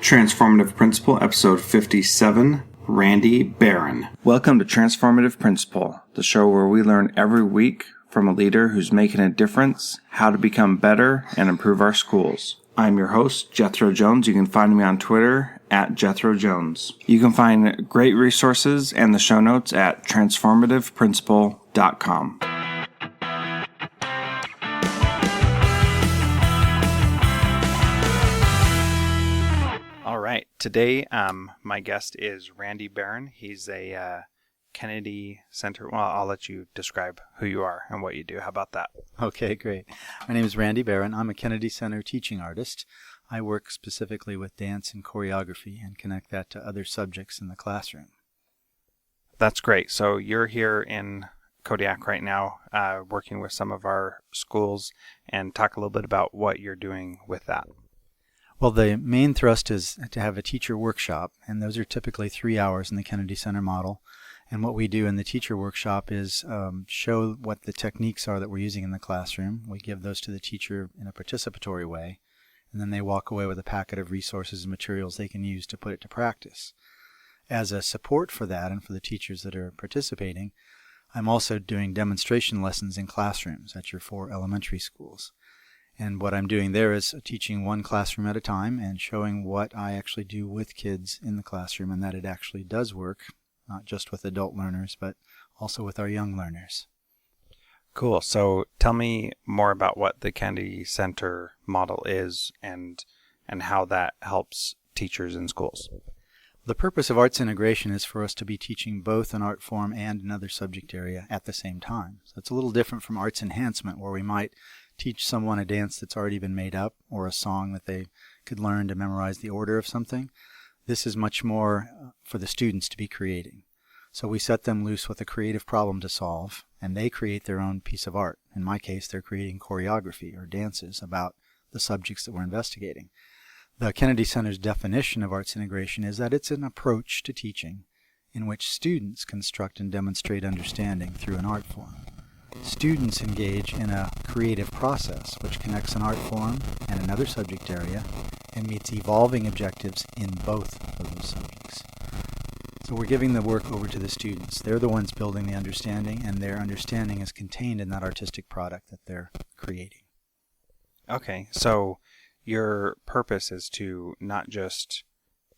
Transformative Principal, Episode 57, Randy Barron. Welcome to Transformative Principal, the show where we learn every week from a leader who's making a difference, how to become better, and improve our schools. I'm your host, Jethro Jones. You can find me on Twitter at Jethro Jones. You can find great resources and the show notes at transformativeprincipal.com. All right. Today, my guest is Randy Barron. He's a Kennedy Center. Well, I'll let you describe who you are and what you do. How about that? Okay, great. My name is Randy Barron. I'm a Kennedy Center teaching artist. I work specifically with dance and choreography and connect that to other subjects in the classroom. That's great. So you're here in Kodiak right now, working with some of our schools, and talk a little bit about what you're doing with that. Well, the main thrust is to have a teacher workshop, and those are typically 3 hours in the Kennedy Center model. And what we do in the teacher workshop is show what the techniques are that we're using in the classroom. We give those to the teacher in a participatory way, and then they walk away with a packet of resources and materials they can use to put it to practice. As a support for that and for the teachers that are participating, I'm also doing demonstration lessons in classrooms at your 4 elementary schools. And what I'm doing there is teaching one classroom at a time and showing what I actually do with kids in the classroom, and that it actually does work, not just with adult learners, but also with our young learners. Cool. So tell me more about what the Kennedy Center model is and how that helps teachers in schools. The purpose of arts integration is for us to be teaching both an art form and another subject area at the same time. So it's a little different from arts enhancement, where we might teach someone a dance that's already been made up or a song that they could learn to memorize the order of something. This is much more for the students to be creating. So we set them loose with a creative problem to solve, and they create their own piece of art. In my case, they're creating choreography or dances about the subjects that we're investigating. The Kennedy Center's definition of arts integration is that it's an approach to teaching in which students construct and demonstrate understanding through an art form. Students engage in a creative process which connects an art form and another subject area and meets evolving objectives in both of those subjects. So we're giving the work over to the students. They're the ones building the understanding, and their understanding is contained in that artistic product that they're creating. Okay, so your purpose is to not just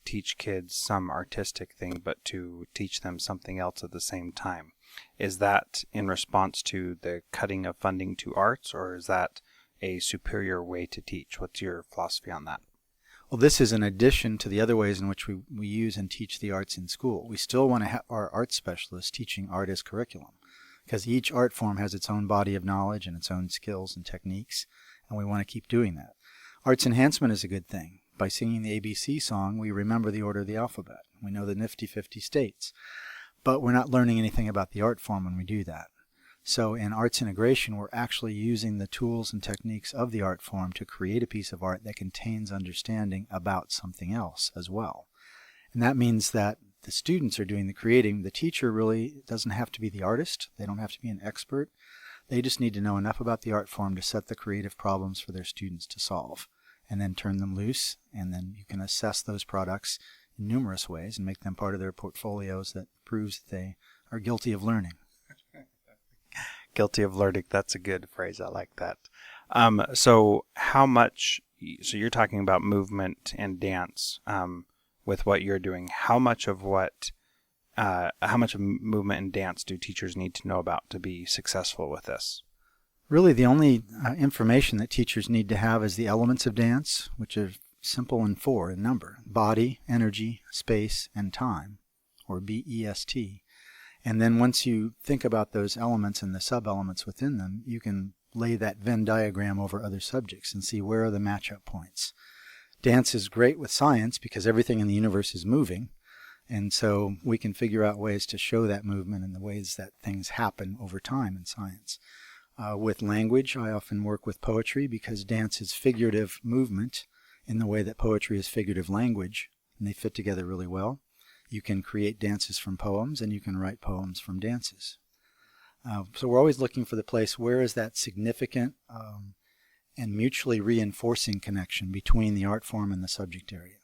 teach kids some artistic thing, but to teach them something else at the same time. Is that in response to the cutting of funding to arts, or is that a superior way to teach? What's your philosophy on that? Well, this is an addition to the other ways in which we use and teach the arts in school. We still want to have our art specialists teaching art as curriculum, because each art form has its own body of knowledge and its own skills and techniques, and we want to keep doing that. Arts enhancement is a good thing. By singing the ABC song, we remember the order of the alphabet. We know the nifty 50 states. But we're not learning anything about the art form when we do that. So in arts integration, we're actually using the tools and techniques of the art form to create a piece of art that contains understanding about something else as well. And that means that the students are doing the creating. The teacher really doesn't have to be the artist. They don't have to be an expert. They just need to know enough about the art form to set the creative problems for their students to solve, and then turn them loose, and then you can assess those products in numerous ways and make them part of their portfolios that proves that they are guilty of learning. Guilty of learning. That's a good phrase. I like that. So you're talking about movement and dance with what you're doing. How much of movement and dance do teachers need to know about to be successful with this? Really, the only information that teachers need to have is the elements of dance, which are simple and 4 in number: body, energy, space, and time, or BEST. And then once you think about those elements and the sub-elements within them, you can lay that Venn diagram over other subjects and see where are the match-up points. Dance is great with science because everything in the universe is moving, and so we can figure out ways to show that movement and the ways that things happen over time in science. With language, I often work with poetry because dance is figurative movement in the way that poetry is figurative language, and they fit together really well. You can create dances from poems, and you can write poems from dances. So we're always looking for the place where is that significant and mutually reinforcing connection between the art form and the subject area.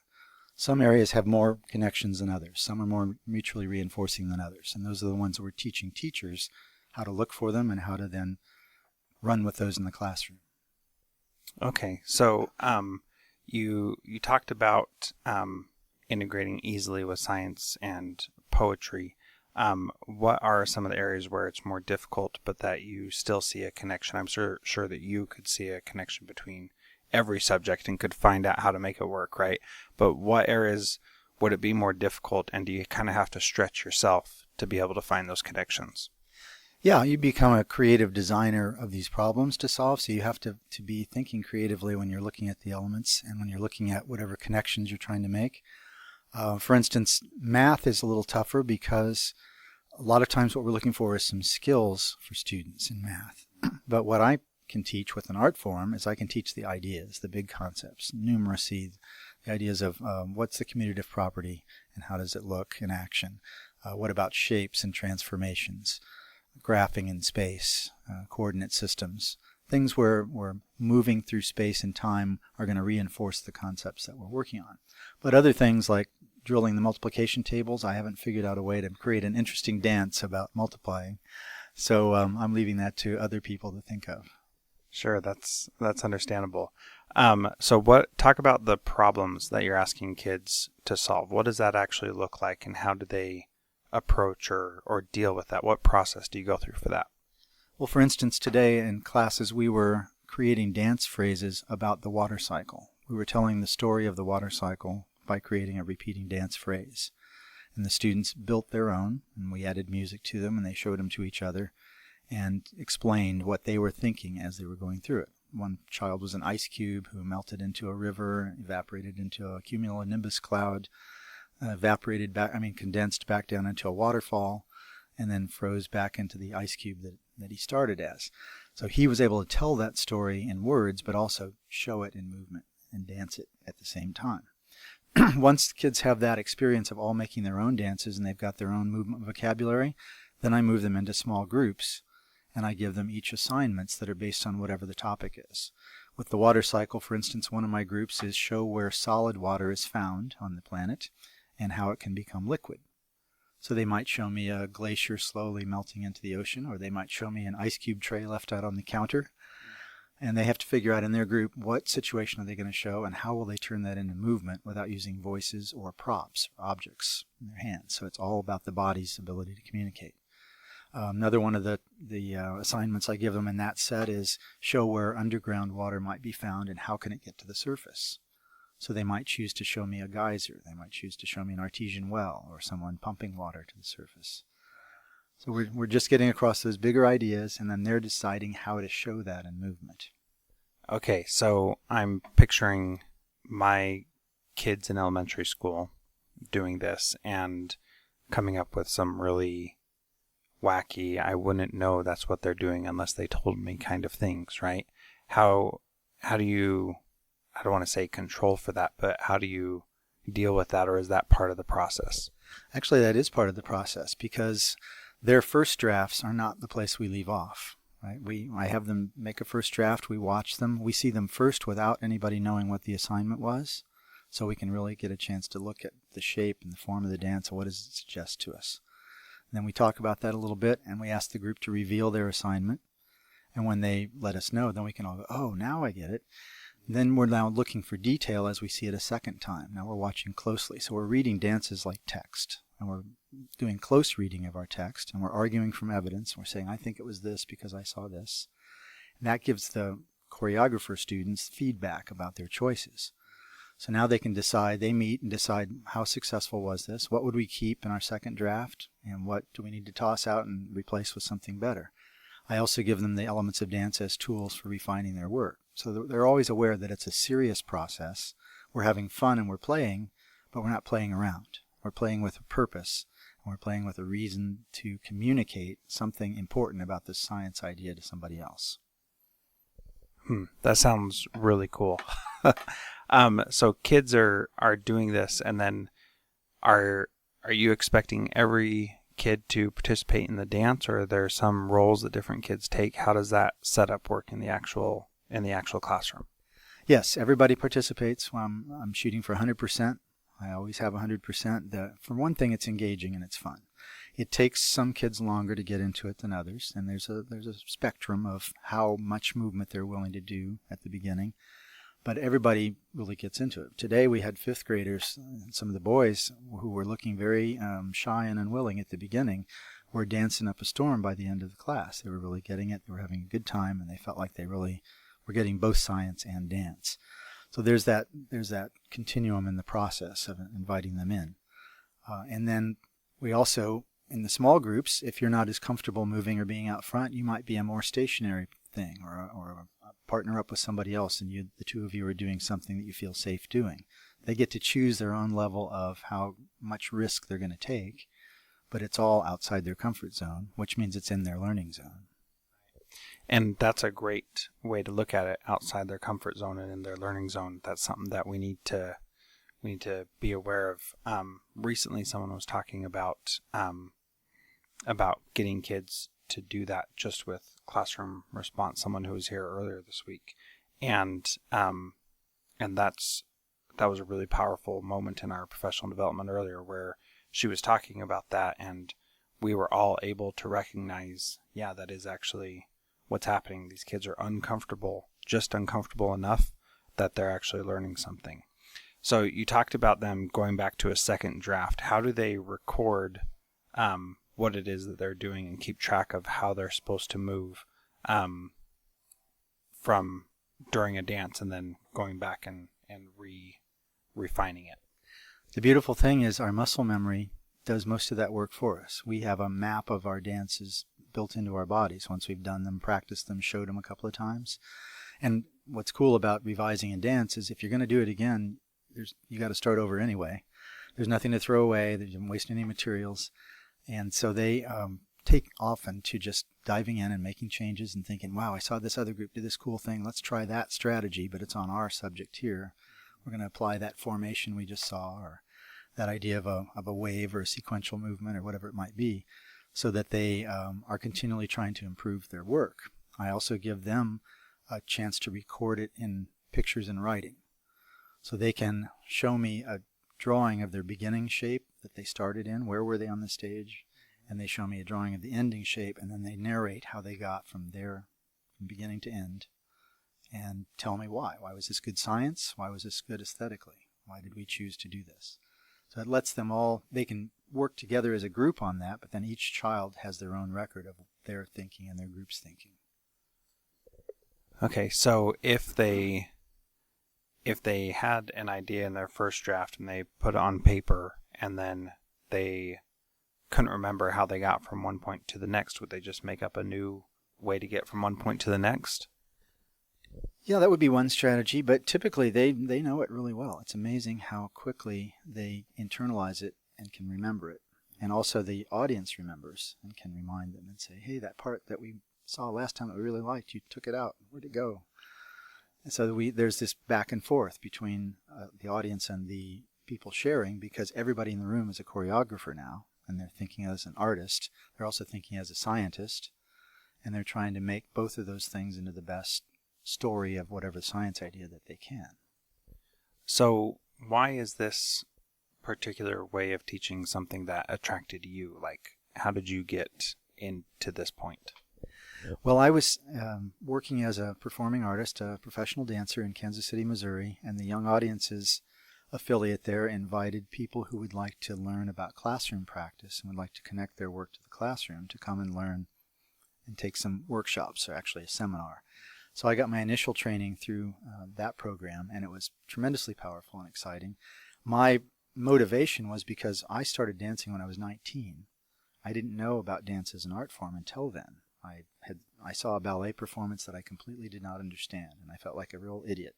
Some areas have more connections than others. Some are more mutually reinforcing than others. And those are the ones that we're teaching teachers how to look for them and how to then run with those in the classroom. Okay, so you talked about integrating easily with science and poetry. What are some of the areas where it's more difficult, but that you still see a connection? I'm sure that you could see a connection between every subject and could find out how to make it work, right? But what areas would it be more difficult, and do you kind of have to stretch yourself to be able to find those connections? Yeah, you become a creative designer of these problems to solve, so you have to be thinking creatively when you're looking at the elements and when you're looking at whatever connections you're trying to make. For instance, math is a little tougher because a lot of times what we're looking for is some skills for students in math. But what I can teach with an art form is I can teach the ideas, the big concepts, numeracy, the ideas of what's the commutative property and how does it look in action. What about shapes and transformations, graphing in space, coordinate systems. Things where we're moving through space and time are going to reinforce the concepts that we're working on. But other things like drilling the multiplication tables, I haven't figured out a way to create an interesting dance about multiplying. So I'm leaving that to other people to think of. Sure, that's understandable. So talk about the problems that you're asking kids to solve. What does that actually look like, and how do they approach or deal with that? What process do you go through for that? Well, for instance, today in classes we were creating dance phrases about the water cycle. We were telling the story of the water cycle by creating a repeating dance phrase. And the students built their own, and we added music to them, and they showed them to each other and explained what they were thinking as they were going through it. One child was an ice cube who melted into a river, evaporated into a cumulonimbus cloud, condensed back down into a waterfall, and then froze back into the ice cube that he started as. So he was able to tell that story in words, but also show it in movement and dance it at the same time. Once the kids have that experience of all making their own dances and they've got their own movement vocabulary, then I move them into small groups and I give them each assignments that are based on whatever the topic is. With the water cycle, for instance, one of my groups is show where solid water is found on the planet and how it can become liquid. So they might show me a glacier slowly melting into the ocean, or they might show me an ice cube tray left out on the counter. And they have to figure out in their group what situation are they going to show and how will they turn that into movement without using voices or props or objects in their hands. So it's all about the body's ability to communicate. Another one of the assignments I give them in that set is show where underground water might be found and how can it get to the surface. So they might choose to show me a geyser, they might choose to show me an artesian well or someone pumping water to the surface. So we're just getting across those bigger ideas, and then they're deciding how to show that in movement. Okay, so I'm picturing my kids in elementary school doing this and coming up with some really wacky, I wouldn't know that's what they're doing unless they told me kind of things, right? How do you, I don't want to say control for that, but how do you deal with that, or is that part of the process? Actually, that is part of the process because their first drafts are not the place we leave off. Right? I have them make a first draft, we watch them, we see them first without anybody knowing what the assignment was, so we can really get a chance to look at the shape and the form of the dance and what does it suggest to us. And then we talk about that a little bit, and we ask the group to reveal their assignment, and when they let us know, then we can all go, oh, now I get it. Then we're now looking for detail as we see it a second time. Now we're watching closely, so we're reading dances like text, and we're doing close reading of our text, and we're arguing from evidence. We're saying, I think it was this because I saw this. And that gives the choreographer students feedback about their choices. So now they can decide, they meet and decide how successful was this, what would we keep in our second draft, and what do we need to toss out and replace with something better. I also give them the elements of dance as tools for refining their work. So they're always aware that it's a serious process. We're having fun and we're playing, but we're not playing around. We're playing with a purpose, and we're playing with a reason to communicate something important about this science idea to somebody else. That sounds really cool. So kids are doing this, and then are you expecting every kid to participate in the dance, or are there some roles that different kids take? How does that setup work in the actual classroom? Yes, everybody participates. I'm shooting for 100%. I always have 100%. For one thing, it's engaging and it's fun. It takes some kids longer to get into it than others, and there's a spectrum of how much movement they're willing to do at the beginning. But everybody really gets into it. Today we had fifth graders, some of the boys who were looking very shy and unwilling at the beginning, were dancing up a storm by the end of the class. They were really getting it. They were having a good time, and they felt like they really were getting both science and dance. So there's that continuum in the process of inviting them in. And then we also, in the small groups, if you're not as comfortable moving or being out front, you might be a more stationary thing, or partner up with somebody else, and the two of you are doing something that you feel safe doing. They get to choose their own level of how much risk they're going to take, but it's all outside their comfort zone, which means it's in their learning zone. And that's a great way to look at it, outside their comfort zone and in their learning zone. That's something that we need to be aware of. Recently, someone was talking about getting kids to do that just with classroom response. Someone who was here earlier this week, and that was a really powerful moment in our professional development earlier, where she was talking about that, and we were all able to recognize, yeah, that is actually what's happening. These kids are uncomfortable, just uncomfortable enough that they're actually learning something. So you talked about them going back to a second draft. How do they record what it is that they're doing and keep track of how they're supposed to move from during a dance, and then going back and refining it? The beautiful thing is our muscle memory does most of that work for us. We have a map of our dances built into our bodies once we've done them, practiced them, showed them a couple of times. And what's cool about revising a dance is if you're going to do it again, you got to start over anyway. There's nothing to throw away. You don't waste any materials. And so they take often to just diving in and making changes and thinking, wow, I saw this other group do this cool thing. Let's try that strategy, but it's on our subject here. We're going to apply that formation we just saw, or that idea of a wave or a sequential movement or whatever it might be, so that they are continually trying to improve their work. I also give them a chance to record it in pictures and writing. So they can show me a drawing of their beginning shape that they started in, where were they on the stage, and they show me a drawing of the ending shape, and then they narrate how they got from beginning to end, and tell me why. Why was this good science? Why was this good aesthetically? Why did we choose to do this? So it lets them all, they can work together as a group on that, but then each child has their own record of their thinking and their group's thinking. Okay, so if they had an idea in their first draft and they put it on paper and then they couldn't remember how they got from one point to the next, would they just make up a new way to get from one point to the next? Yeah, that would be one strategy, but typically they know it really well. It's amazing how quickly they internalize it and can remember it. And also the audience remembers and can remind them and say, hey, that part that we saw last time that we really liked, you took it out. Where'd it go? And so there's this back and forth between the audience and the people sharing, because everybody in the room is a choreographer now, and they're thinking as an artist. They're also thinking as a scientist, and they're trying to make both of those things into the best story of whatever science idea that they can. So why is this particular way of teaching something that attracted you? Like, how did you get into this point? Well, I was working as a performing artist, a professional dancer in Kansas City, Missouri, and the Young Audiences affiliate there invited people who would like to learn about classroom practice and would like to connect their work to the classroom to come and learn and take some workshops, or actually a seminar. So I got my initial training through that program, and it was tremendously powerful and exciting. My motivation was because I started dancing when I was 19. I didn't know about dance as an art form until then. I saw a ballet performance that I completely did not understand, and I felt like a real idiot.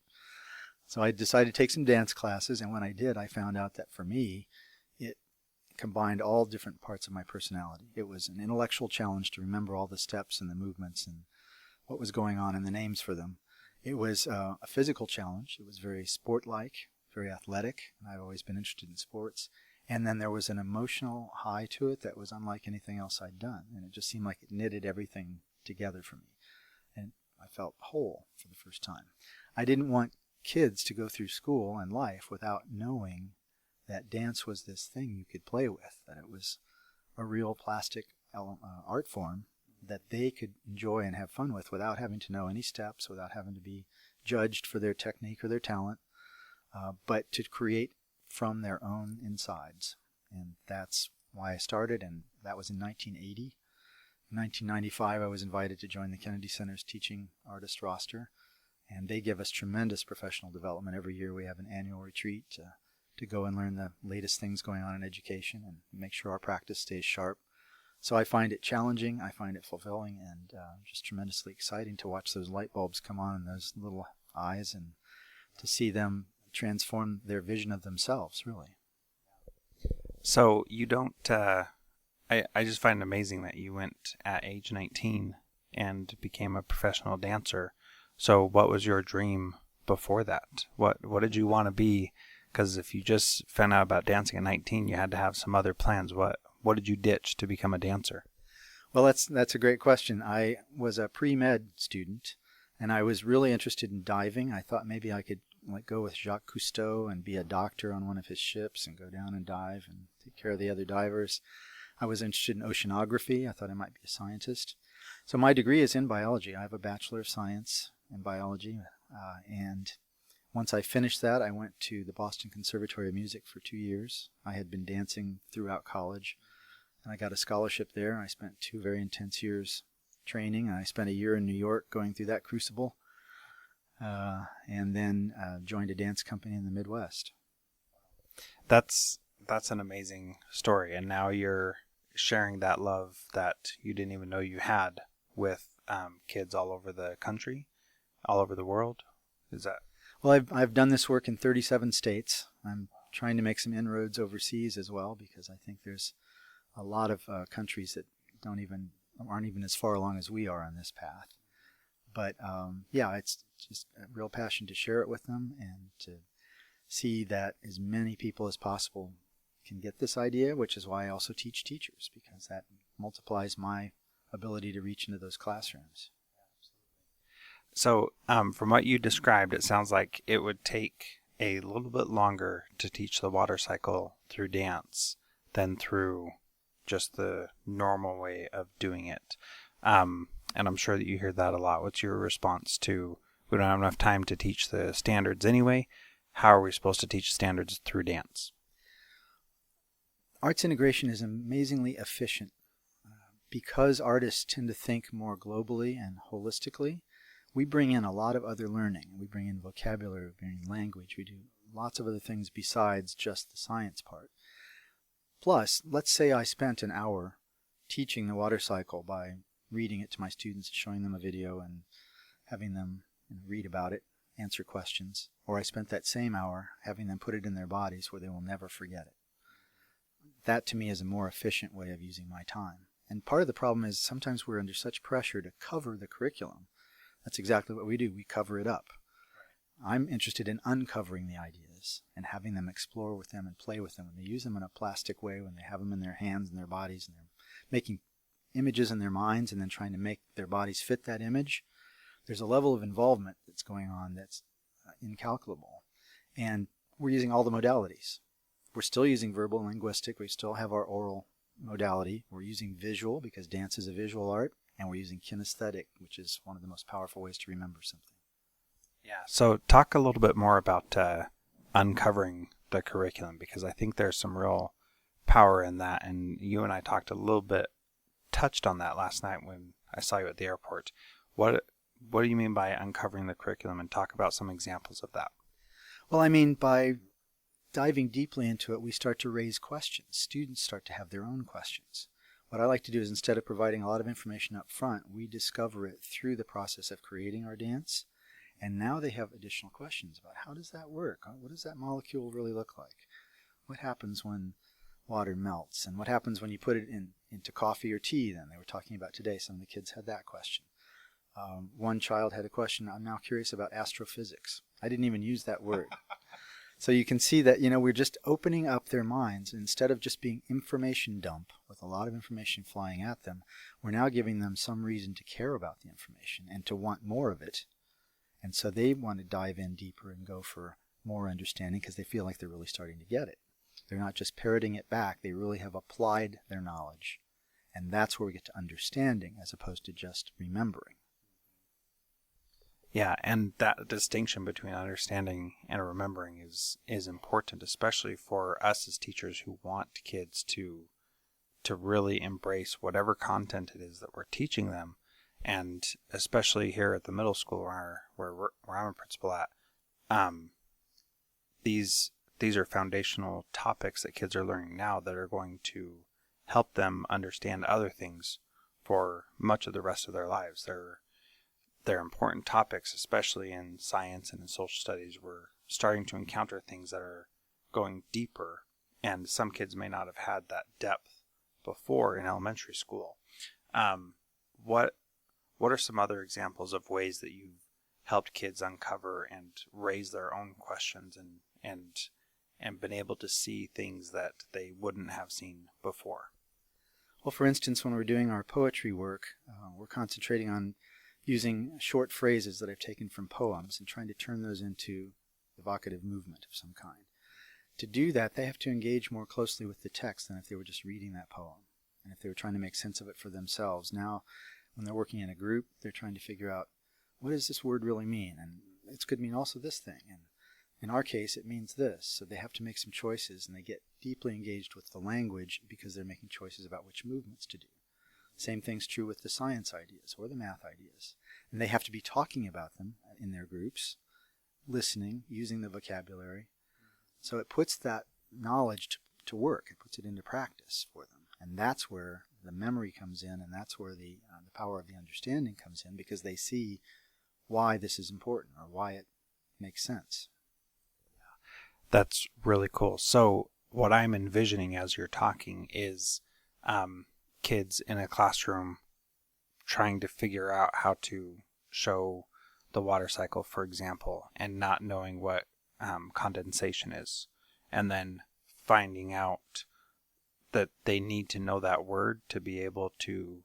So I decided to take some dance classes, and when I did, I found out that for me, it combined all different parts of my personality. It was an intellectual challenge to remember all the steps and the movements and what was going on and the names for them. It was a physical challenge. It was very sport-like, very athletic, and I've always been interested in sports. And then there was an emotional high to it that was unlike anything else I'd done. And it just seemed like it knitted everything together for me. And I felt whole for the first time. I didn't want kids to go through school and life without knowing that dance was this thing you could play with, that it was a real plastic art form that they could enjoy and have fun with without having to know any steps, without having to be judged for their technique or their talent, but to create from their own insides. And that's why I started, and that was in 1980. In 1995, I was invited to join the Kennedy Center's teaching artist roster, and they give us tremendous professional development. Every year we have an annual retreat to go and learn the latest things going on in education and make sure our practice stays sharp. So I find it challenging, I find it fulfilling, and just tremendously exciting to watch those light bulbs come on in those little eyes and to see them transform their vision of themselves, really. So you don't, I just find it amazing that you went at age 19 and became a professional dancer. So what was your dream before that? What did you want to be? Because if you just found out about dancing at 19, you had to have some other plans. What did you ditch to become a dancer? Well, that's a great question. I was a pre-med student, and I was really interested in diving. I thought maybe I could go with Jacques Cousteau and be a doctor on one of his ships and go down and dive and take care of the other divers. I was interested in oceanography. I thought I might be a scientist. So my degree is in biology. I have a Bachelor of Science in biology, and once I finished that, I went to the Boston Conservatory of Music for 2 years. I had been dancing throughout college, and I got a scholarship there. I spent 2 very intense years training, and I spent a year in New York going through that crucible, and then joined a dance company in the Midwest. That's an amazing story, and now you're sharing that love that you didn't even know you had with kids all over the country, all over the world. Is that? Well, I've done this work in 37 states. I'm trying to make some inroads overseas as well, because I think there's a lot of countries that aren't even as far along as we are on this path. But yeah, it's just a real passion to share it with them and to see that as many people as possible can get this idea, which is why I also teach teachers, because that multiplies my ability to reach into those classrooms. So from what you described, it sounds like it would take a little bit longer to teach the water cycle through dance than through just the normal way of doing it. And I'm sure that you hear that a lot. What's your response to, we don't have enough time to teach the standards anyway? How are we supposed to teach standards through dance? Arts integration is amazingly efficient. Because artists tend to think more globally and holistically, we bring in a lot of other learning. We bring in vocabulary, we bring in language, we do lots of other things besides just the science part. Plus, let's say I spent an hour teaching the water cycle by reading it to my students, showing them a video and having them read about it, answer questions. Or I spent that same hour having them put it in their bodies where they will never forget it. That to me is a more efficient way of using my time. And part of the problem is sometimes we're under such pressure to cover the curriculum. That's exactly what we do. We cover it up. Right. I'm interested in uncovering the ideas and having them explore with them and play with them. When they use them in a plastic way, when they have them in their hands and their bodies, and they're making images in their minds and then trying to make their bodies fit that image, there's a level of involvement that's going on that's incalculable. And we're using all the modalities. We're still using verbal and linguistic. We still have our oral modality. We're using visual because dance is a visual art. And we're using kinesthetic, which is one of the most powerful ways to remember something. Yeah. So talk a little bit more about uncovering the curriculum, because I think there's some real power in that. And you and I talked a little bit, touched on that last night when I saw you at the airport. What do you mean by uncovering the curriculum, and talk about some examples of that? Well, I mean, by diving deeply into it, we start to raise questions. Students start to have their own questions. What I like to do is, instead of providing a lot of information up front, we discover it through the process of creating our dance. And now they have additional questions about how does that work? What does that molecule really look like? What happens when water melts? And what happens when you put it into coffee or tea? Then they were talking about today, some of the kids had that question. One child had a question, I'm now curious about astrophysics. I didn't even use that word. So you can see that, we're just opening up their minds. Instead of just being information dump with a lot of information flying at them, we're now giving them some reason to care about the information and to want more of it. And so they want to dive in deeper and go for more understanding because they feel like they're really starting to get it. They're not just parroting it back. They really have applied their knowledge. And that's where we get to understanding as opposed to just remembering. Yeah, and that distinction between understanding and remembering is important, especially for us as teachers who want kids to really embrace whatever content it is that we're teaching them. And especially here at the middle school where I'm a principal at, these are foundational topics that kids are learning now that are going to help them understand other things for much of the rest of their lives. They're important topics, especially in science and in social studies. We're starting to encounter things that are going deeper, and some kids may not have had that depth before in elementary school. What are some other examples of ways that you've helped kids uncover and raise their own questions and been able to see things that they wouldn't have seen before? Well, for instance, when we're doing our poetry work, we're concentrating on using short phrases that I've taken from poems and trying to turn those into evocative movement of some kind. To do that, they have to engage more closely with the text than if they were just reading that poem and if they were trying to make sense of it for themselves. Now, when they're working in a group, they're trying to figure out, what does this word really mean? And it could mean also this thing. And in our case, it means this. So they have to make some choices, and they get deeply engaged with the language because they're making choices about which movements to do. Same thing's true with the science ideas or the math ideas. And they have to be talking about them in their groups, listening, using the vocabulary. So it puts that knowledge to work. It puts it into practice for them. And that's where the memory comes in, and that's where the power of the understanding comes in, because they see why this is important or why it makes sense. That's really cool. So what I'm envisioning as you're talking is kids in a classroom trying to figure out how to show the water cycle, for example, and not knowing what condensation is, and then finding out that they need to know that word to be able to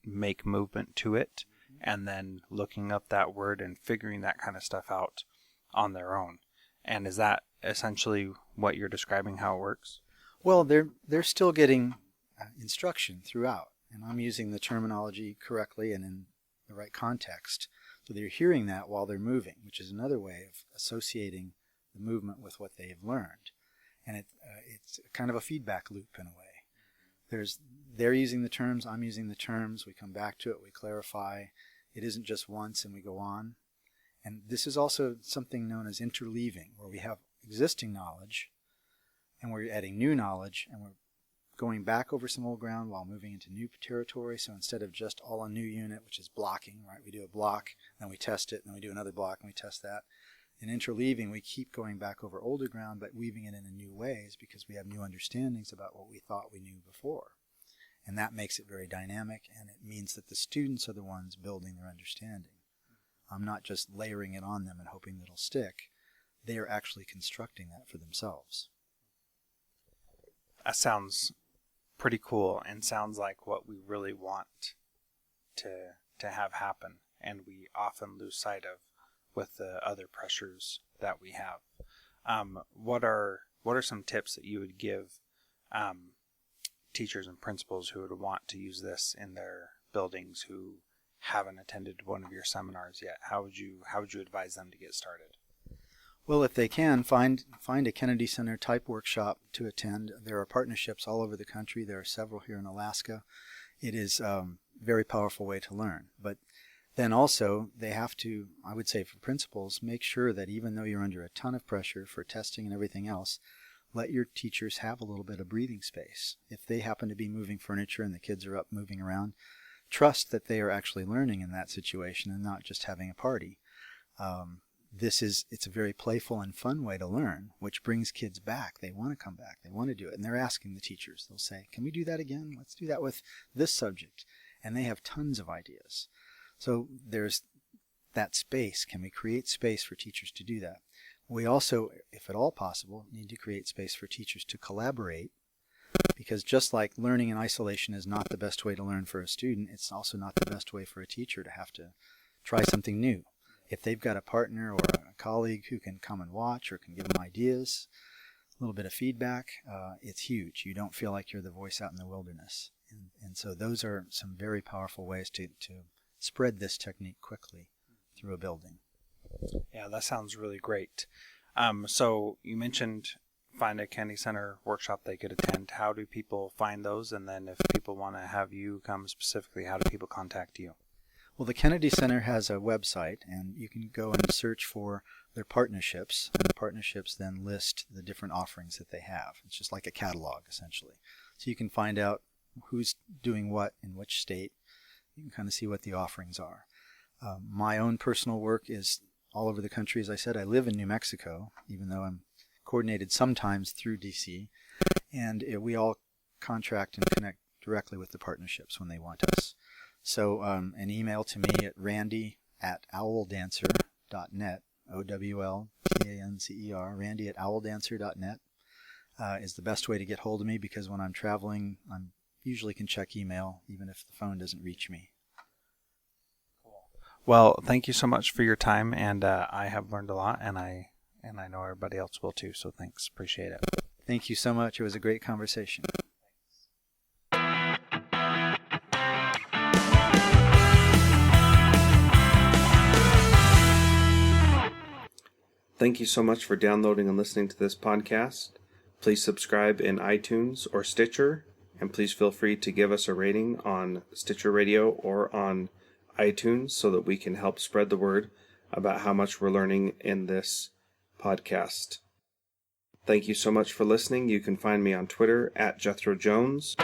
make movement to it, and then looking up that word and figuring that kind of stuff out on their own. And is that essentially what you're describing, how it works? Well, they're still getting instruction throughout, and I'm using the terminology correctly and in the right context. So they're hearing that while they're moving, which is another way of associating the movement with what they have learned. And it's kind of a feedback loop in a way. They're using the terms, I'm using the terms, we come back to it, we clarify. It isn't just once and we go on. And this is also something known as interleaving, where we have existing knowledge and we're adding new knowledge, and we're going back over some old ground while moving into new territory. So instead of just all a new unit, which is blocking, right? We do a block, then we test it, then we do another block and we test that. In interleaving, we keep going back over older ground, but weaving it in new ways because we have new understandings about what we thought we knew before. And that makes it very dynamic, and it means that the students are the ones building their understanding. I'm not just layering it on them and hoping that it'll stick. They are actually constructing that for themselves. That sounds pretty cool, and sounds like what we really want to have happen, and we often lose sight of with the other pressures that we have. What are some tips that you would give teachers and principals who would want to use this in their buildings who haven't attended one of your seminars yet? How would you advise them to get started? Well, if they can, find a Kennedy Center type workshop to attend. There are partnerships all over the country. There are several here in Alaska. It is a very powerful way to learn. But then also they have to, I would say for principals, make sure that even though you're under a ton of pressure for testing and everything else, let your teachers have a little bit of breathing space. If they happen to be moving furniture and the kids are up moving around, trust that they are actually learning in that situation and not just having a party. It's a very playful and fun way to learn, which brings kids back. They want to come back. They want to do it. And they're asking the teachers. They'll say, can we do that again? Let's do that with this subject. And they have tons of ideas. So there's that space. Can we create space for teachers to do that? We also, if at all possible, need to create space for teachers to collaborate, because just like learning in isolation is not the best way to learn for a student, it's also not the best way for a teacher to have to try something new. If they've got a partner or a colleague who can come and watch or can give them ideas, little bit of feedback, it's huge. You don't feel like you're the voice out in the wilderness. And so those are some very powerful ways to spread this technique quickly through a building. Yeah, that sounds really great. So you mentioned find a Candy Center workshop they could attend. How do people find those? And then if people want to have you come specifically, how do people contact you? Well, the Kennedy Center has a website, and you can go and search for their partnerships, and the partnerships then list the different offerings that they have. It's just like a catalog, essentially. So you can find out who's doing what in which state. You can kind of see what the offerings are. My own personal work is all over the country. As I said, I live in New Mexico, even though I'm coordinated sometimes through DC, and we all contract and connect directly with the partnerships when they want us. So an email to me at randy@owldancer.net, OWLTANCER, randy@owldancer.net is the best way to get hold of me, because when I'm traveling, I usually can check email even if the phone doesn't reach me. Cool. Well, thank you so much for your time, and I have learned a lot, and I know everybody else will too, so thanks. Appreciate it. Thank you so much. It was a great conversation. Thank you so much for downloading and listening to this podcast. Please subscribe in iTunes or Stitcher, and please feel free to give us a rating on Stitcher Radio or on iTunes so that we can help spread the word about how much we're learning in this podcast. Thank you so much for listening. You can find me on Twitter @Jethro Jones.